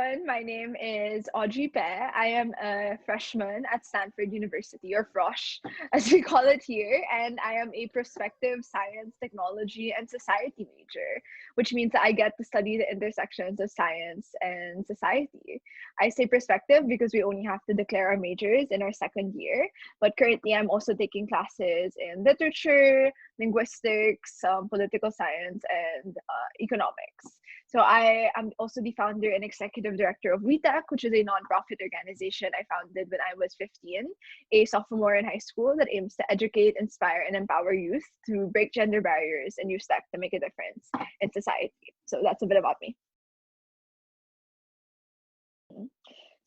everyone. My name is Audrey. I am a freshman at Stanford University, or FROSH, as we call it here, and I am a prospective science, technology, and society major, which means that I get to study the intersections of science and society. I say prospective because we only have to declare our majors in our second year, but currently I'm also taking classes in literature, linguistics, political science, and economics. So I am also the founder and executive director of WiTech, which is a nonprofit organization I founded when I was 15, a sophomore in high school that aims to educate, inspire, and empower youth to break gender barriers and use tech to make a difference in society. So that's a bit about me.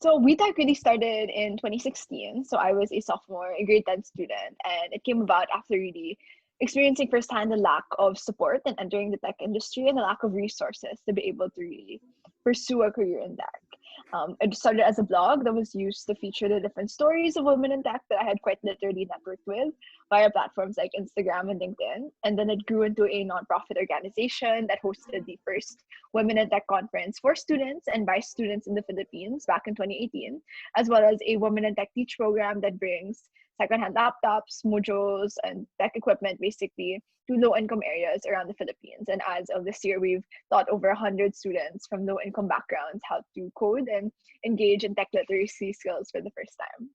So WiTech really started in 2016. So I was a sophomore, a grade 10 student, and it came about after really experiencing firsthand the lack of support and entering the tech industry and the lack of resources to be able to really pursue a career in tech. It started as a blog that was used to feature the different stories of women in tech that I had quite literally networked with via platforms like Instagram and LinkedIn. And then it grew into a nonprofit organization that hosted the first Women in Tech conference for students and by students in the Philippines back in 2018, as well as a Women in Tech Teach program that brings secondhand laptops, modules, and tech equipment basically to low-income areas around the Philippines. And as of this year, we've taught over 100 students from low-income backgrounds how to code and engage in tech literacy skills for the first time.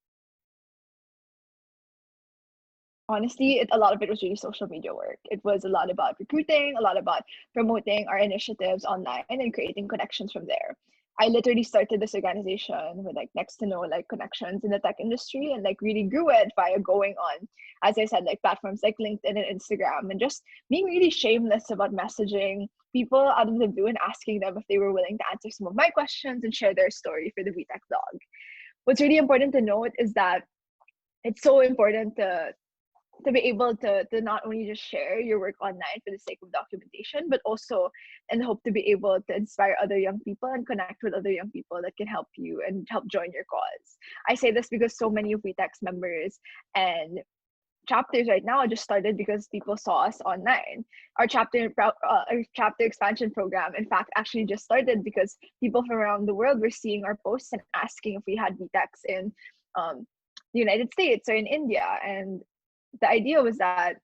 Honestly, a lot of it was really social media work. It was a lot about recruiting, a lot about promoting our initiatives online and creating connections from there. I literally started this organization with like next to no like connections in the tech industry and like really grew it via going on, as I said, like platforms like LinkedIn and Instagram and just being really shameless about messaging people out of the blue and asking them if they were willing to answer some of my questions and share their story for the WiTech blog. What's really important to note is that it's so important to be able to not only just share your work online for the sake of documentation, but also in the hope to be able to inspire other young people and connect with other young people that can help you and help join your cause. I say this because so many of WiTech's members and chapters right now just started because people saw us online. Our chapter expansion program, in fact, actually just started because people from around the world were seeing our posts and asking if we had WiTechs in the United States or in India. And the idea was that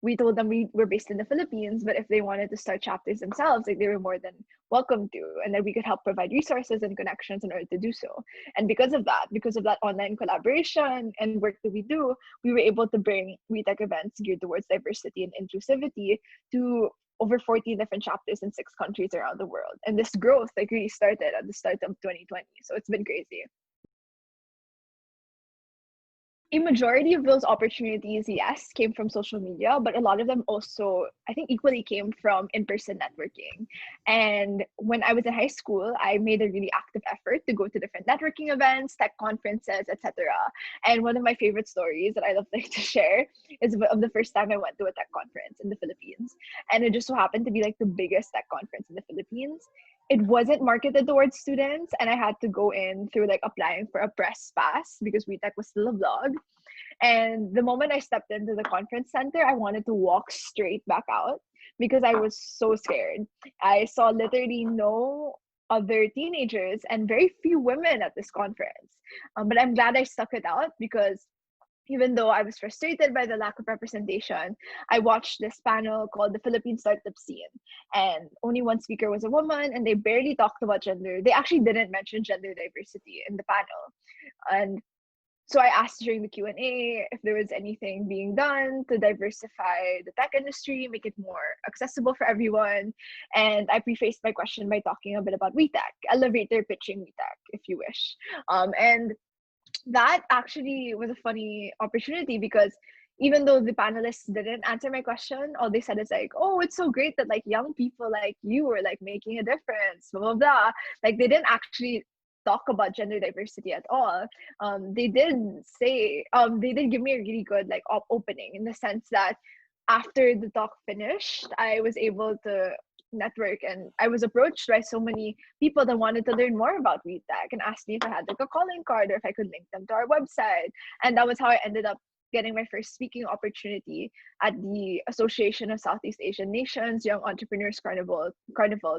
we told them we were based in the Philippines, but if they wanted to start chapters themselves, like they were more than welcome to, and that we could help provide resources and connections in order to do so. And because of that online collaboration and work that we do, we were able to bring WiTech events geared towards diversity and inclusivity to over 40 different chapters in 6 countries around the world. And this growth like really started at the start of 2020. So it's been crazy. A majority of those opportunities, yes, came from social media, but a lot of them also, I think, equally came from in-person networking. And when I was in high school, I made a really active effort to go to different networking events, tech conferences, etc. And one of my favorite stories that I love like to share is of the first time I went to a tech conference in the Philippines. And it just so happened to be like the biggest tech conference in the Philippines. It wasn't marketed towards students, and I had to go in through like applying for a press pass because WiTech was still a blog. And the moment I stepped into the conference center, I wanted to walk straight back out because I was so scared. I saw literally no other teenagers and very few women at this conference. But I'm glad I stuck it out because even though I was frustrated by the lack of representation, I watched this panel called the Philippine Startup Scene. And only one speaker was a woman, and they barely talked about gender. They actually didn't mention gender diversity in the panel. And so I asked during the Q&A if there was anything being done to diversify the tech industry, make it more accessible for everyone. And I prefaced my question by talking a bit about WiTech, elevator pitching WiTech, if you wish. And that actually was a funny opportunity because even though the panelists didn't answer my question, all they said is like, oh, it's so great that like young people like you are like making a difference, blah, blah, blah. Like they didn't actually talk about gender diversity at all. They did say, they did give me a really good like opening in the sense that after the talk finished, I was able to network and I was approached by so many people that wanted to learn more about WiTech and asked me if I had like a calling card or if I could link them to our website. And that was how I ended up getting my first speaking opportunity at the Association of Southeast Asian Nations Young Entrepreneurs Carnival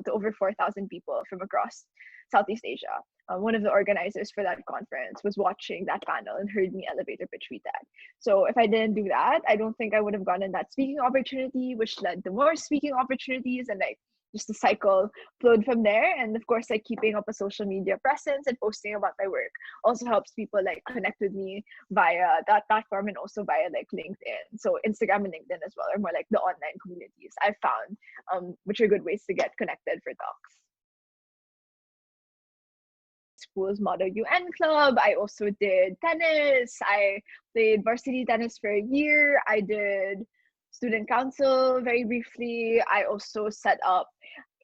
to over 4,000 people from across Southeast Asia. one of the organizers for that conference was watching that panel and heard me elevator pitch WiTech. So if I didn't do that, I don't think I would have gotten that speaking opportunity, which led to more speaking opportunities, and like just the cycle flowed from there. And of course, like keeping up a social media presence and posting about my work also helps people like connect with me via that platform and also via like LinkedIn. So Instagram and LinkedIn as well are more like the online communities I've found, which are good ways to get connected for talks. School's Model UN Club. I also did tennis. I played varsity tennis for a year. I did student council very briefly. I also set up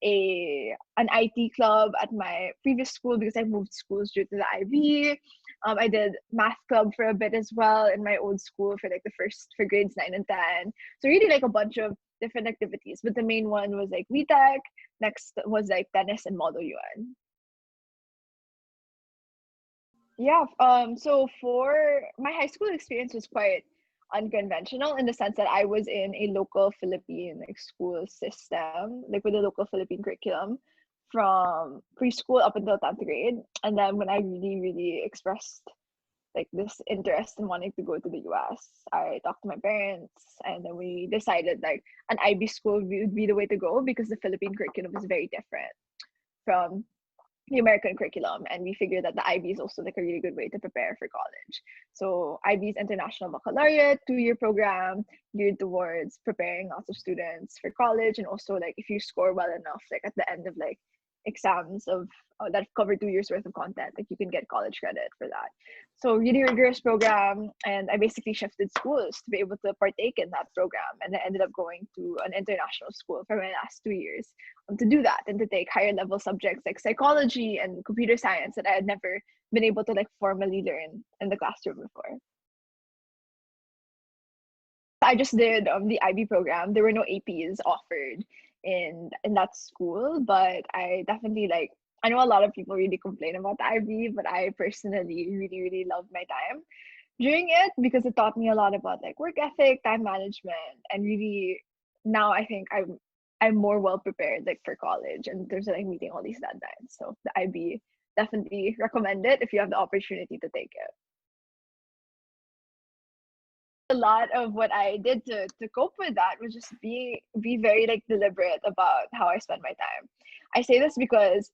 an IT club at my previous school because I moved schools due to the IB. I did math club for a bit as well in my old school for like for grades 9 and 10. So really like a bunch of different activities, but the main one was like WiTech. Next was like tennis and Model UN. Yeah, so for my high school experience was quite unconventional in the sense that I was in a local Philippine like school system, like with a local Philippine curriculum from preschool up until 10th grade. And then when I really, really expressed like this interest in wanting to go to the US, I talked to my parents and then we decided like an IB school would be the way to go because the Philippine curriculum is very different from the American curriculum, and we figured that the IB is also like a really good way to prepare for college. So IB is International Baccalaureate, 2-year program geared towards preparing lots of students for college, and also like if you score well enough, like at the end of like exams of that cover 2 years worth of content, like you can get college credit for that. So really rigorous program, and I basically shifted schools to be able to partake in that program, and I ended up going to an international school for my last 2 years to do that and to take higher level subjects like psychology and computer science that I had never been able to like formally learn in the classroom before. I just did the IB program. There were no APs offered in that school, but I definitely like. I know a lot of people really complain about the IB, but I personally really really loved my time during it because it taught me a lot about like work ethic, time management, and really now I think I'm more well prepared like for college and in terms of like meeting all these deadlines. So the IB, definitely recommend it if you have the opportunity to take it. A lot of what I did to cope with that was just be very like deliberate about how I spend my time. I say this because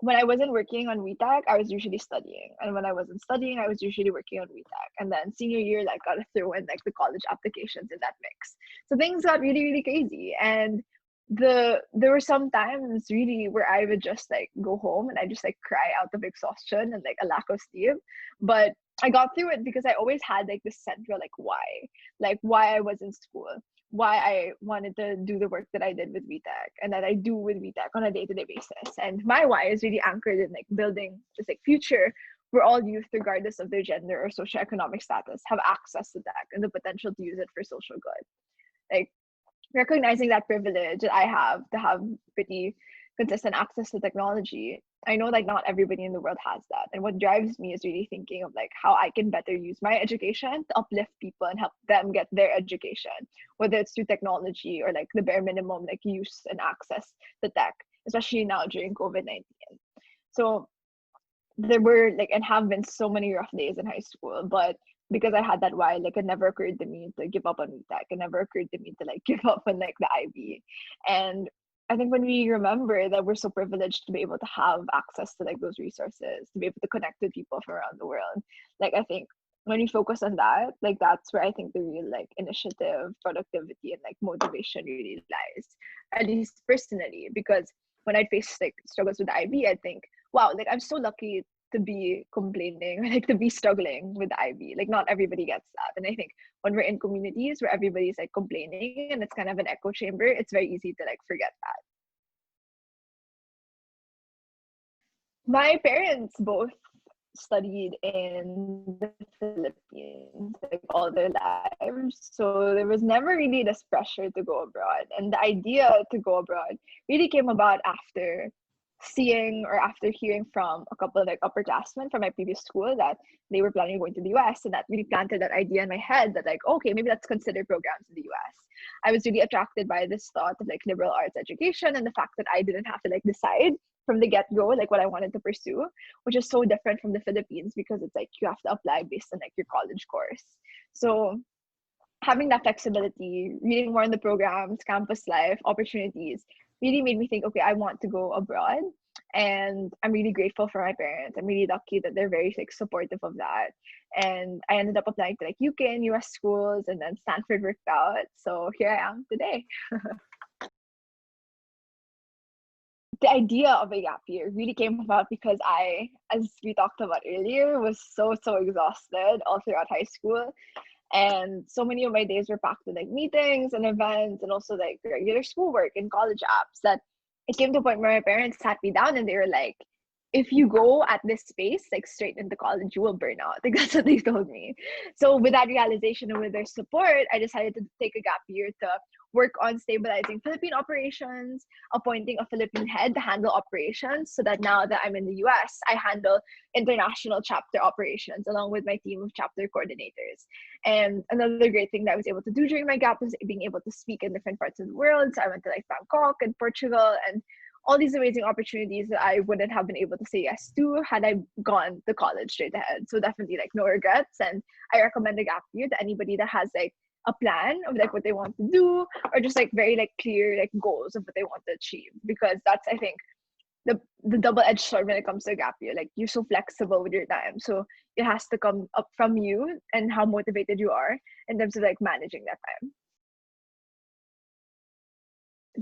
when I wasn't working on WiTech, I was usually studying. And when I wasn't studying, I was usually working on WiTech. And then senior year, like got to throw in like the college applications in that mix. So things got really, really crazy. And there were some times really where I would just like go home and I just like cry out of exhaustion and like a lack of sleep. But I got through it because I always had like this central like why I was in school, why I wanted to do the work that I did with WiTech and that I do with WiTech on a day-to-day basis. And my why is really anchored in like building this like future where all youth, regardless of their gender or socioeconomic status, have access to tech and the potential to use it for social good. Like recognizing that privilege that I have to have pretty consistent access to technology, I know like not everybody in the world has that. And what drives me is really thinking of like how I can better use my education to uplift people and help them get their education, whether it's through technology or like the bare minimum like use and access to tech, especially now during COVID-19. So there were like and have been so many rough days in high school, but because I had that why, like it never occurred to me to give up on WiTech. It never occurred to me to like give up on like the IB. And I think when we remember that we're so privileged to be able to have access to like those resources, to be able to connect with people from around the world, like I think when we focus on that, like that's where I think the real like initiative, productivity, and like motivation really lies. At least personally, because when I face like struggles with the IB, I think, wow, like I'm so lucky to be complaining or like to be struggling with the IB. Like not everybody gets that. And I think when we're in communities where everybody's like complaining and it's kind of an echo chamber, it's very easy to like forget that. My parents both studied in the Philippines like all their lives. So there was never really this pressure to go abroad. And the idea to go abroad really came about after seeing or after hearing from a couple of like upperclassmen from my previous school that they were planning on going to the US, and that really planted that idea in my head that like, okay, maybe let's consider programs in the US. I was really attracted by this thought of like liberal arts education and the fact that I didn't have to like decide from the get-go like what I wanted to pursue, which is so different from the Philippines because it's like you have to apply based on like your college course. So having that flexibility, reading more on the programs, campus life, opportunities, really made me think, okay, I want to go abroad. And I'm really grateful for my parents. I'm really lucky that they're very like supportive of that. And I ended up applying to like UK and US schools, and then Stanford worked out. So here I am today. The idea of a gap year really came about because I, as we talked about earlier, was so exhausted all throughout high school. And so many of my days were packed with like meetings and events and also like regular schoolwork and college apps that it came to a point where my parents sat me down and they were like, if you go at this pace, like straight into college, you will burn out. Like that's what they told me. So with that realization and with their support, I decided to take a gap year to work on stabilizing Philippine operations, appointing a Philippine head to handle operations, so that now that I'm in the US, I handle international chapter operations along with my team of chapter coordinators. And another great thing that I was able to do during my gap was being able to speak in different parts of the world. So I went to like Bangkok and Portugal and all these amazing opportunities that I wouldn't have been able to say yes to had I gone to college straight ahead. So definitely like no regrets. And I recommend a gap year to anybody that has like a plan of like what they want to do, or just like very like clear like goals of what they want to achieve, because that's, I think, the double-edged sword when it comes to a gap year. Like you're so flexible with your time, so it has to come up from you and how motivated you are in terms of like managing that time.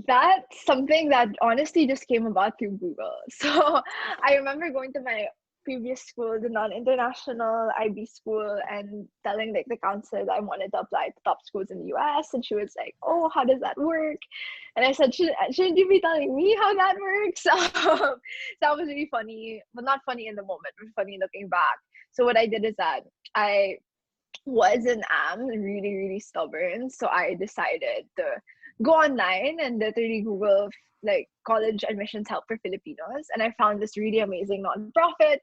That's something that honestly just came about through Google. So I remember going to my previous school, the non-international IB school, and telling like the counselor that I wanted to apply to top schools in the US, and she was like, "Oh, how does that work?" And I said, "Shouldn't you be telling me how that works?" So that was really funny, but not funny in the moment, but funny looking back. So what I did is that I was and am really stubborn, so I decided to go online and literally Google like college admissions help for Filipinos, and I found this really amazing nonprofit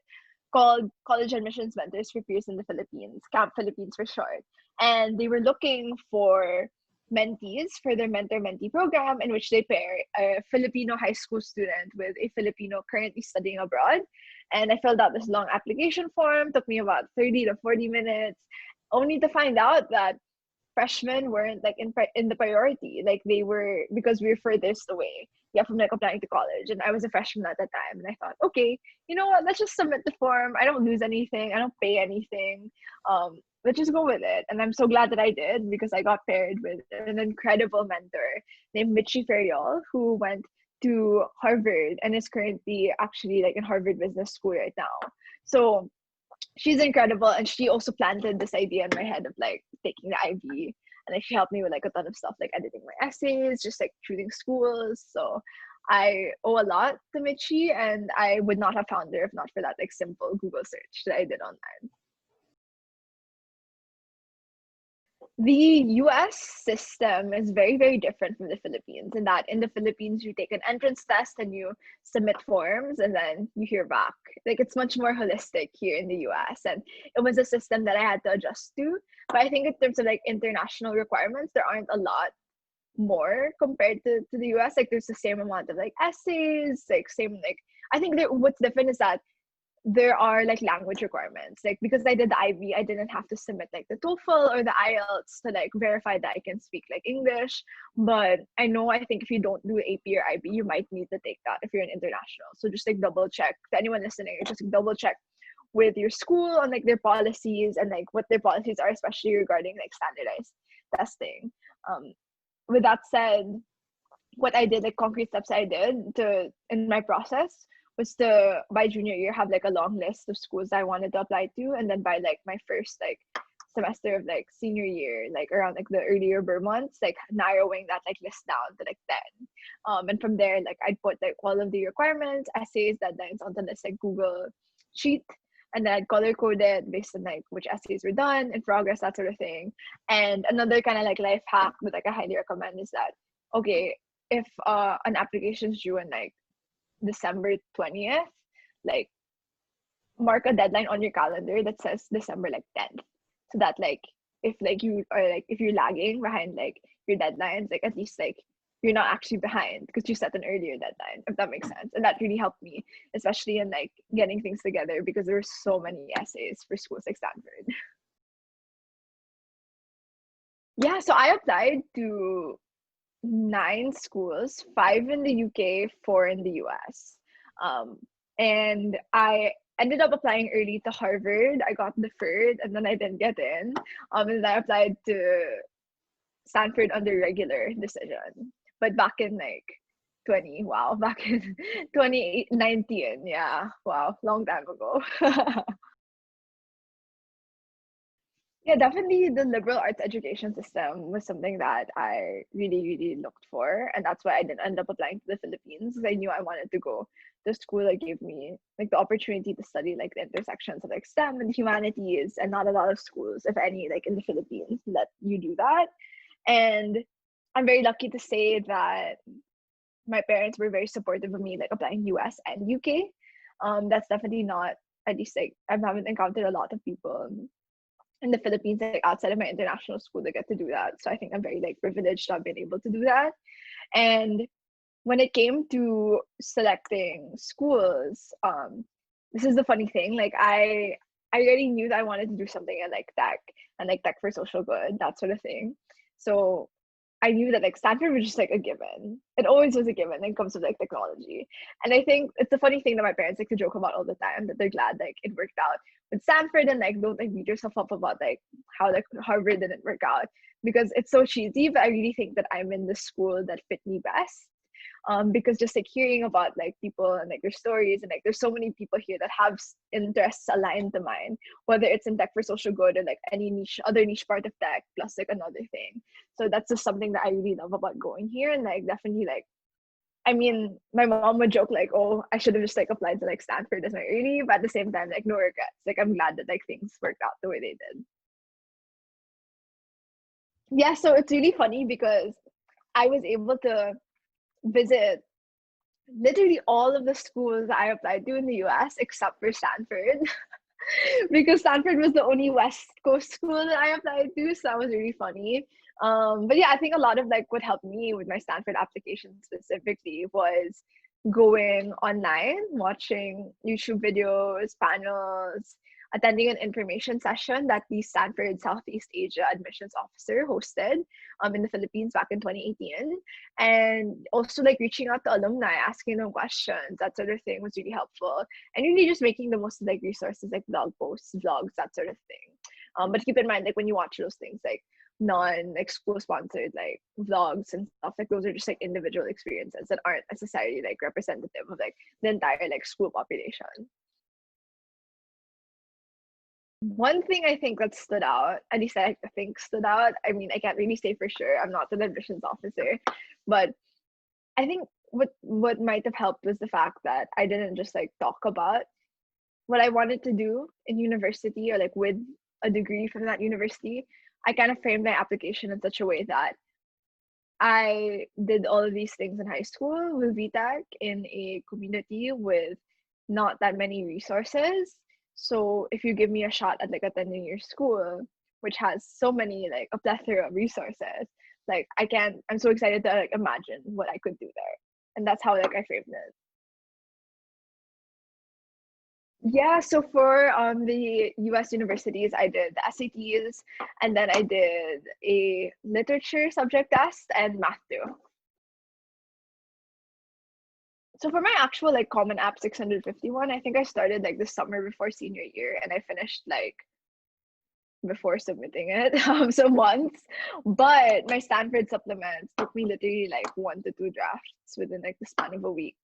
called College Admissions Mentors for Peers in the Philippines, Camp Philippines for short. And they were looking for mentees for their mentor-mentee program, in which they pair a Filipino high school student with a Filipino currently studying abroad. And I filled out this long application form, took me about 30 to 40 minutes, only to find out that freshmen weren't like in the priority. Like they were, because we were furthest away. Yeah, from like applying to college. And I was a freshman at that time. And I thought, okay, you know what, let's just submit the form. I don't lose anything. I don't pay anything. Let's just go with it. And I'm so glad that I did, because I got paired with an incredible mentor named Michi Feriol, who went to Harvard and is currently actually like in Harvard Business School right now. So she's incredible, and she also planted this idea in my head of like taking the IB, and like she helped me with like a ton of stuff like editing my essays, just like choosing schools. So I owe a lot to Michi, and I would not have found her if not for that like simple Google search that I did online. The US system is very different from the Philippines, in that in the Philippines you take an entrance test and you submit forms and then you hear back. Like it's much more holistic here in the US, and it was a system that I had to adjust to. But I think in terms of like international requirements, there aren't a lot more compared to the US. Like there's the same amount of like essays, like same like I think that what's different is that there are like language requirements. Like because I did the IB, I didn't have to submit like the TOEFL or the IELTS to like verify that I can speak like English. But I know, I think if you don't do AP or IB, you might need to take that if you're an international. So just like double check, to anyone listening, just like, double check with your school on like their policies and like what their policies are, especially regarding like standardized testing. With that said, what I did, like concrete steps I did to in my process was to by junior year have like a long list of schools I wanted to apply to, and then by like my first like semester of like senior year, like around like the earlier months, like narrowing that like list down to like 10. And from there, like I'd put like all of the requirements, essays, deadlines onto this like Google sheet, and then I'd color code it based on like which essays were done in progress, that sort of thing. And another kind of like life hack that like I highly recommend is that, okay, if an application is due in like December 20th, like mark a deadline on your calendar that says December like 10th. So that like if like you are like if you're lagging behind like your deadlines, like at least like you're not actually behind because you set an earlier deadline, if that makes sense. And that really helped me, especially in like getting things together because there were so many essays for schools like Stanford. Yeah, so I applied to 9 schools, 5 in the UK, 4 in the US. Um, and I ended up applying early to Harvard. I got deferred and then I didn't get in. And then I applied to Stanford under regular decision. But back in like back in 2019, yeah, wow, long time ago. Yeah, definitely the liberal arts education system was something that I really, really looked for. And that's why I didn't end up applying to the Philippines because I knew I wanted to go to school that gave me like the opportunity to study like the intersections of like STEM and humanities, and not a lot of schools, if any, like in the Philippines let you do that. And I'm very lucky to say that my parents were very supportive of me like applying US and UK. That's definitely not, at least like I haven't encountered a lot of people in the Philippines, like outside of my international school, they get to do that. So I think I'm very like privileged to have been able to do that. And when it came to selecting schools, this is the funny thing. Like I already knew that I wanted to do something in like tech and like tech for social good, that sort of thing. So I knew that like Stanford was just like a given. It always was a given when it comes to like technology. And I think it's a funny thing that my parents like to joke about all the time, that they're glad like it worked out with Stanford, and like don't like beat yourself up about like how like Harvard didn't work out because it's so cheesy. But I really think that I'm in the school that fit me best. Because just like hearing about like people and like their stories, and like there's so many people here that have interests aligned to mine, whether it's in tech for social good or like any other niche part of tech plus like another thing. So that's just something that I really love about going here. And like definitely like, I mean, my mom would joke like, oh, I should have just like applied to like Stanford as my early, but at the same time, like no regrets. Like I'm glad that like things worked out the way they did. Yeah, so it's really funny because I was able to visit literally all of the schools I applied to in the US except for Stanford. Because Stanford was the only West Coast school that I applied to, so that was really funny. But yeah, I think a lot of like what helped me with my Stanford application specifically was going online, watching YouTube videos, panels, attending an information session that the Stanford Southeast Asia admissions officer hosted in the Philippines back in 2018. And also like reaching out to alumni, asking them questions, that sort of thing was really helpful. And really just making the most of like resources like blog posts, vlogs, that sort of thing. But keep in mind, like when you watch those things, like non like school sponsored like vlogs and stuff, like those are just like individual experiences that aren't necessarily like representative of like the entire like school population. One thing I think that stood out, at least I think stood out, I mean, I can't really say for sure, I'm not an admissions officer, but I think what might have helped was the fact that I didn't just like talk about what I wanted to do in university or like with a degree from that university. I kind of framed my application in such a way that I did all of these things in high school with WiTech in a community with not that many resources. So if you give me a shot at like attending your school, which has so many like a plethora of resources, like I'm so excited to like imagine what I could do there. And that's how like I framed it. Yeah, so for the US universities, I did the SATs, and then I did a literature subject test and math too. So for my actual like Common App 651, I think I started like the summer before senior year, and I finished like before submitting it, so months. But my Stanford supplements took me literally like 1 to 2 drafts within like the span of a week.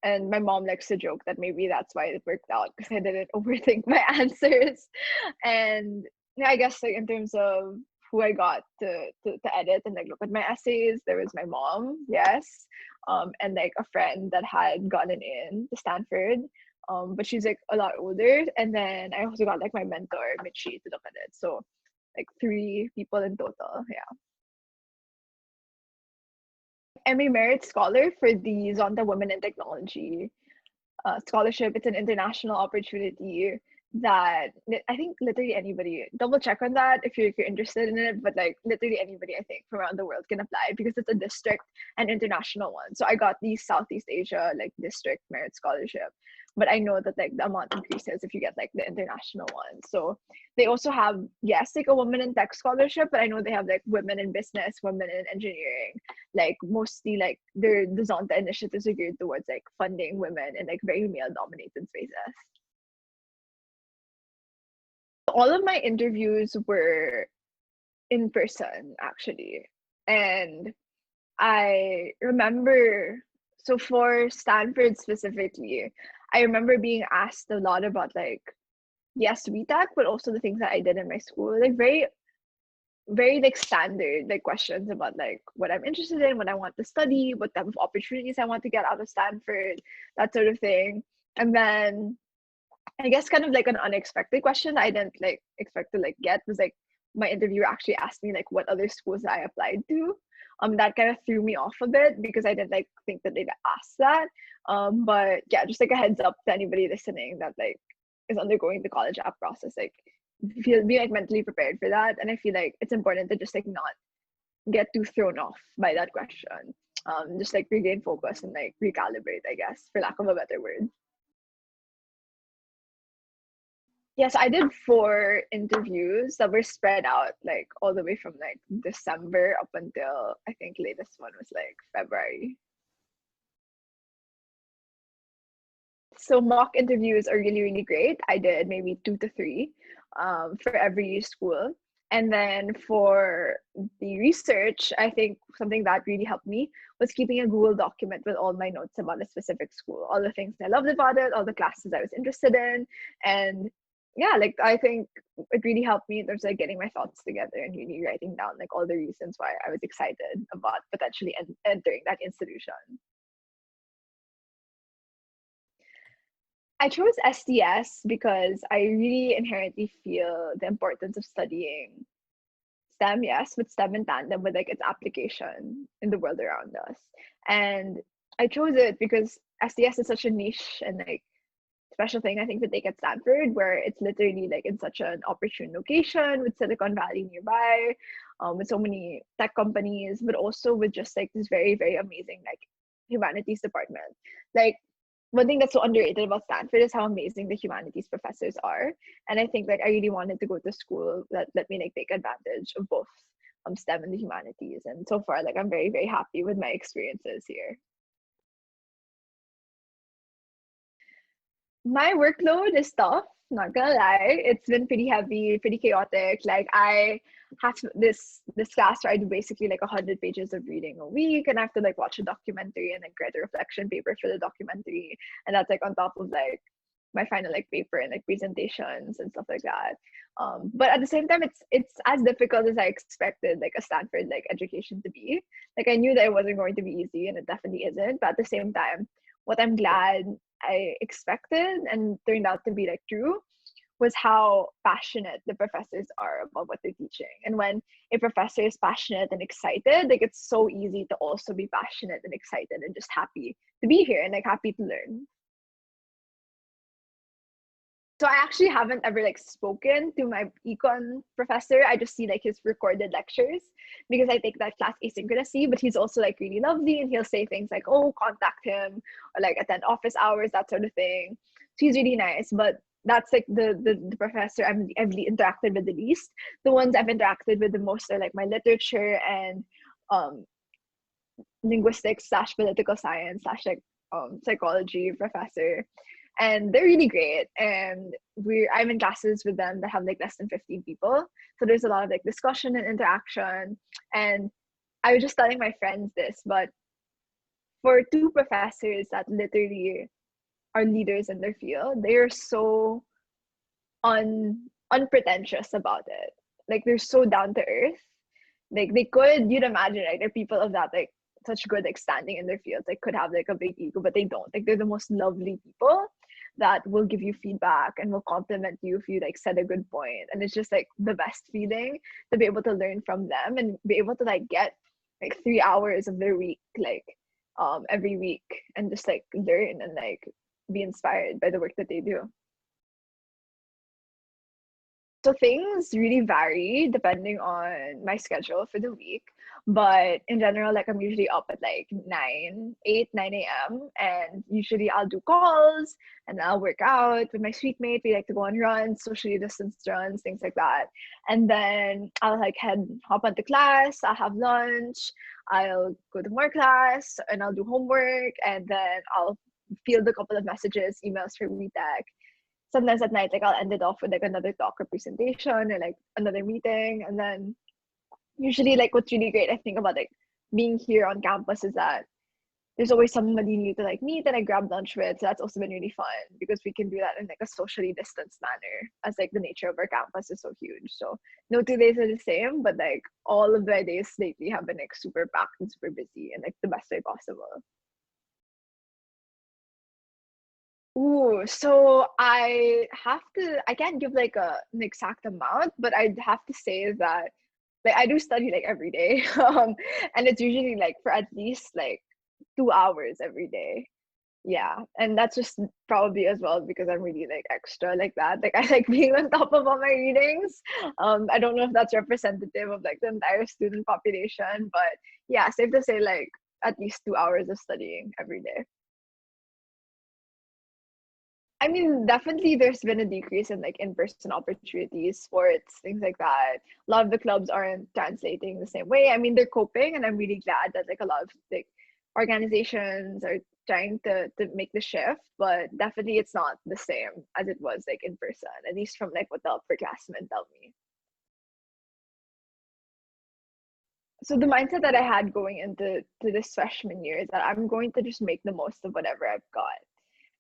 And my mom likes to joke that maybe that's why it worked out because I didn't overthink my answers. And yeah, I guess like in terms of who I got to edit and like look at my essays, there was my mom, yes, and like a friend that had gotten in to Stanford, but she's like a lot older. And then I also got like my mentor, Mitchie, to look at it. So like 3 people in total. Yeah. Emmy Merit Scholar for the Zonta Women in Technology scholarship. It's an international opportunity that I think literally anybody, double check on that if you're interested in it, but like literally anybody I think from around the world can apply because it's a district and international one. So I got the Southeast Asia like district merit scholarship, but I know that like the amount increases if you get like the international one. So they also have, yes, like a women in tech scholarship, but I know they have like women in business, women in engineering, like mostly like the Zonta initiatives are geared towards like funding women in like very male dominated spaces. All of my interviews were in person actually. And I remember, so for Stanford specifically, I remember being asked a lot about like, yes, WiTech, but also the things that I did in my school, like very like standard like questions about like what I'm interested in, what I want to study, what type of opportunities I want to get out of Stanford, that sort of thing. And then I guess kind of like an unexpected question I didn't like expect to like get was like my interviewer actually asked me like what other schools I applied to. That kind of threw me off a bit because I didn't like think that they'd ask that. But yeah, just like a heads up to anybody listening that like is undergoing the college app process, like be like mentally prepared for that. And I feel like it's important to just like not get too thrown off by that question. Just like regain focus and like recalibrate, I guess, for lack of a better word. Yes, I did 4 interviews that were spread out like all the way from like December up until I think latest one was like February. So mock interviews are really, really great. I did maybe 2 to 3 for every school. And then for the research, I think something that really helped me was keeping a Google document with all my notes about a specific school, all the things I loved about it, all the classes I was interested in. And yeah, like I think it really helped me in terms of like getting my thoughts together and really writing down like all the reasons why I was excited about potentially entering that institution. I chose SDS because I really inherently feel the importance of studying STEM, yes, but STEM in tandem with like its application in the world around us. And I chose it because SDS is such a niche and like special thing I think to take at Stanford, where it's literally like in such an opportune location with Silicon Valley nearby, with so many tech companies, but also with just like this very, very amazing like humanities department. Like one thing that's so underrated about Stanford is how amazing the humanities professors are. And I think like I really wanted to go to school that let me like take advantage of both STEM and the humanities. And so far, like I'm very, very happy with my experiences here. My workload is tough, not gonna lie. It's been pretty heavy, pretty chaotic. Like I have this class where I do basically like 100 pages of reading a week, and I have to like watch a documentary and like write a reflection paper for the documentary, and that's like on top of like my final like paper and like presentations and stuff like that. But at the same time, it's as difficult as I expected like a Stanford like education to be. Like I knew that it wasn't going to be easy, and it definitely isn't. But at the same time, what I'm glad I expected and turned out to be like true was how passionate the professors are about what they're teaching. And when a professor is passionate and excited, like it's so easy to also be passionate and excited and just happy to be here and like happy to learn. So I actually haven't ever like spoken to my econ professor. I just see like his recorded lectures because I take that class asynchronously, but he's also like really lovely and he'll say things like, oh, contact him or like attend office hours, that sort of thing. So he's really nice. But that's like the professor I've interacted with the least. The ones I've interacted with the most are like my literature and um linguistics slash political science slash like psychology professor, and they're really great. And I'm in classes with them that have like less than 15 people, so there's a lot of like discussion and interaction. And I was just telling my friends this, but for 2 professors that literally are leaders in their field, they are so unpretentious about it. Like they're so down to earth. Like they could, you'd imagine, right? They're people of that like such good like standing in their fields, like could have like a big ego, but they don't. Like they're the most lovely people that will give you feedback and will compliment you if you like said a good point. And it's just like the best feeling to be able to learn from them and be able to like get like 3 hours of their week, like every week, and just like learn and like be inspired by the work that they do. So things really vary depending on my schedule for the week. But in general, like I'm usually up at like 9 a.m. And usually I'll do calls and I'll work out with my sweet mate. We like to go on runs, socially distanced runs, things like that. And then I'll like hop onto class, I'll have lunch, I'll go to more class and I'll do homework, and then I'll field a couple of messages, emails for WiTech. Sometimes at night, like I'll end it off with like another talk or presentation or like another meeting. And then usually like what's really great, I think, about like being here on campus is that there's always somebody new to like meet and I grab lunch with. So that's also been really fun because we can do that in like a socially distanced manner, as like the nature of our campus is so huge. So no 2 days are the same, but like all of the days lately have been like super packed and super busy in like the best way possible. Ooh, so I can't give like an exact amount, but I'd have to say that like I do study like every day. And it's usually like for at least like 2 hours every day. Yeah. And that's just probably as well because I'm really like extra like that. Like I like being on top of all my readings. I don't know if that's representative of like the entire student population, but yeah, safe to say like at least 2 hours of studying every day. I mean, definitely there's been a decrease in like in-person opportunities, sports, things like that. A lot of the clubs aren't translating the same way. I mean, they're coping, and I'm really glad that like a lot of like organizations are trying to make the shift, but definitely it's not the same as it was like in person, at least from like what the upperclassmen tell me. So the mindset that I had going into this freshman year is that I'm going to just make the most of whatever I've got.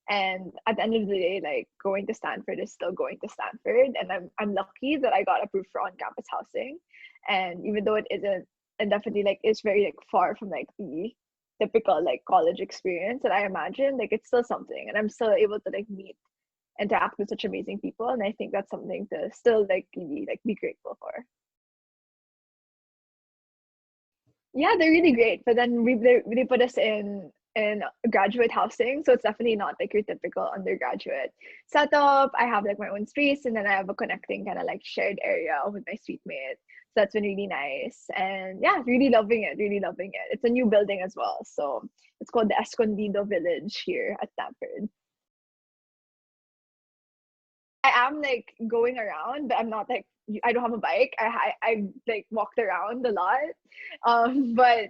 And at the end of the day, like going to Stanford is still going to Stanford. And I'm lucky that I got approved for on-campus housing. And even though it isn't, and definitely like it's very like far from like the typical like college experience that I imagine, like it's still something. And I'm still able to like meet, interact with such amazing people. And I think that's something to still like really like be grateful for. Yeah, they're really great. But then they put us in graduate housing, so it's definitely not like your typical undergraduate setup. I have like my own space, and then I have a connecting kind of like shared area with my suite mate. So that's been really nice, and yeah, really loving it. Really loving it. It's a new building as well, so it's called the Escondido Village here at Stanford. I am like going around, but I'm not like I don't have a bike. I like walked around a lot, but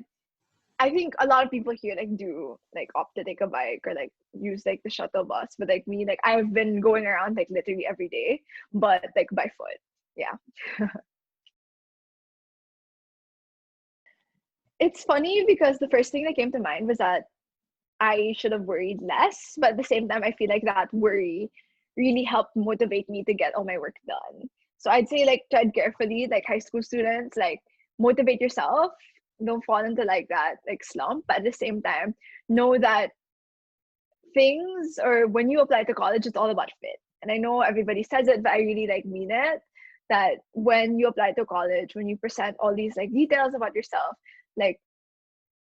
I think a lot of people here like do like opt to take a bike or like use like the shuttle bus. But like me, like I've been going around like literally every day, but like by foot. Yeah. It's funny because the first thing that came to mind was that I should have worried less, but at the same time, I feel like that worry really helped motivate me to get all my work done. So I'd say like tread carefully, like high school students, like motivate yourself. Don't fall into like that like slump, but at the same time, know that things or when you apply to college, it's all about fit. And I know everybody says it, but I really like mean it. That when you apply to college, when you present all these like details about yourself, like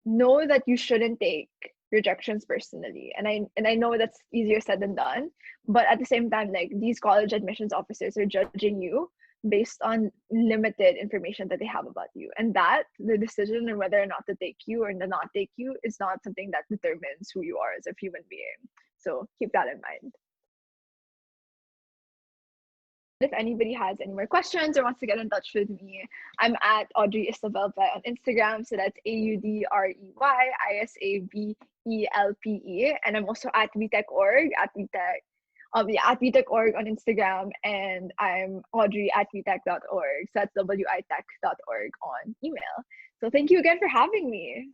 know that you shouldn't take rejections personally. And I know that's easier said than done, but at the same time, like these college admissions officers are judging you based on limited information that they have about you, and that the decision on whether or not to take you or to not take you is not something that determines who you are as a human being. So keep that in mind. If anybody has any more questions or wants to get in touch with me, I'm at Audrey Isabel on Instagram. So that's AudreyIsabelpe. And I'm also at WiTech.org, at WiTech. Yeah, at WiTech.org on Instagram. And I'm Audrey at WiTech.org. So that's WITech.org on email. So thank you again for having me.